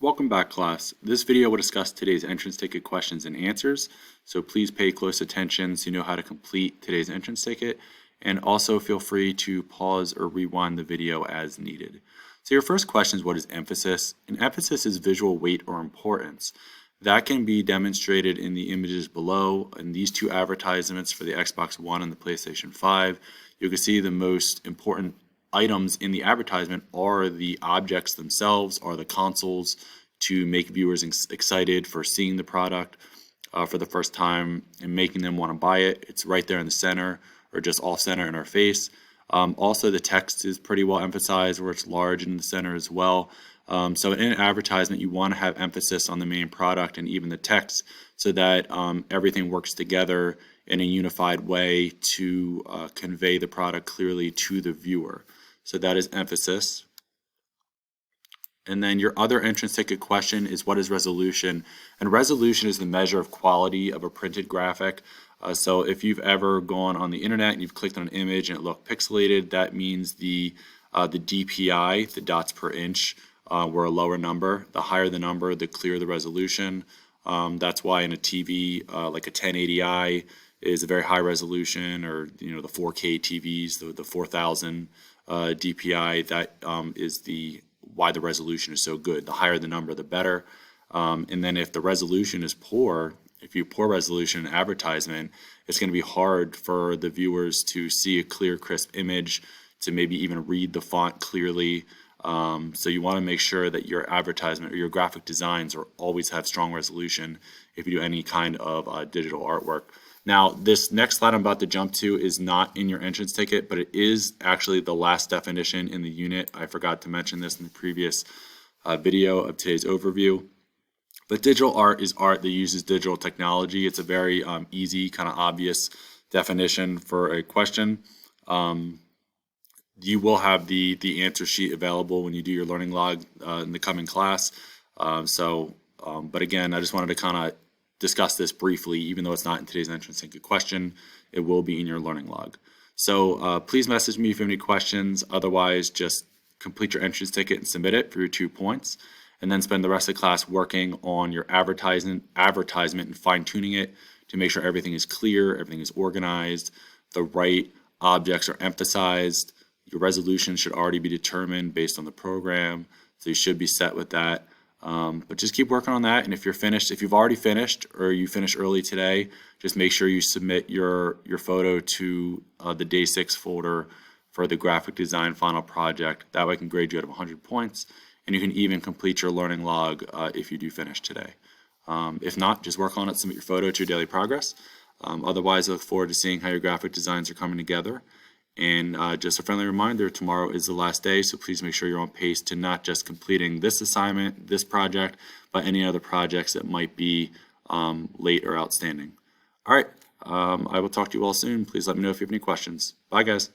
Welcome back, class. This video will discuss today's entrance ticket questions and answers, so please pay close attention so you know how to complete today's entrance ticket, and also feel free to pause or rewind the video as needed. So your first question is, what is emphasis? And emphasis is visual weight or importance. That can be demonstrated in the images below. In these two advertisements for the Xbox One and the PlayStation 5, you can see the most important items in the advertisement are the objects themselves, are the consoles to make viewers excited for seeing the product for the first time and making them want to buy it. It's right there in the center or just off center in our face. Also, the text is pretty well emphasized where it's large in the center as well. So in an advertisement, you want to have emphasis on the main product and even the text so that everything works together in a unified way to convey the product clearly to the viewer. So that is emphasis. And then your other entrance ticket question is, what is resolution? And resolution is the measure of quality of a printed graphic. So if you've ever gone on the internet and you've clicked on an image and it looked pixelated, that means the DPI, the dots per inch, were a lower number. The higher the number, the clearer the resolution. That's why in a TV, like a 1080i is a very high resolution, or the 4K TVs, the 4000 DPI, that is why the resolution is so good. The higher the number, the better. And then if the resolution is poor, if you have poor resolution in advertisement, it's going to be hard for the viewers to see a clear, crisp image, to maybe even read the font clearly. So you want to make sure that your advertisement or your graphic designs always have strong resolution if you do any kind of digital artwork. Now, this next slide I'm about to jump to is not in your entrance ticket, but it is actually the last definition in the unit. I forgot to mention this in the previous video of today's overview. But digital art is art that uses digital technology. It's a very easy, kind of obvious definition for a question. You will have the answer sheet available when you do your learning log in the coming class. But again, I just wanted to kind of discuss this briefly. Even though it's not in today's entrance ticket question, it will be in your learning log. So please message me if you have any questions. Otherwise, just complete your entrance ticket and submit it for your 2 points, and then spend the rest of the class working on your advertisement and fine-tuning it to make sure everything is clear, everything is organized, the right objects are emphasized. Your resolution should already be determined based on the program, so you should be set with that. But just keep working on that, and if you've already finished or you finished early today, just make sure you submit your photo to the Day 6 folder for the graphic design final project. That way I can grade you out of 100 points, and you can even complete your learning log if you do finish today. If not, just work on it, submit your photo to your daily progress. Otherwise, I look forward to seeing how your graphic designs are coming together. And just a friendly reminder, tomorrow is the last day, so please make sure you're on pace to not just completing this assignment, this project, but any other projects that might be late or outstanding. All right, I will talk to you all soon. Please let me know if you have any questions. Bye, guys.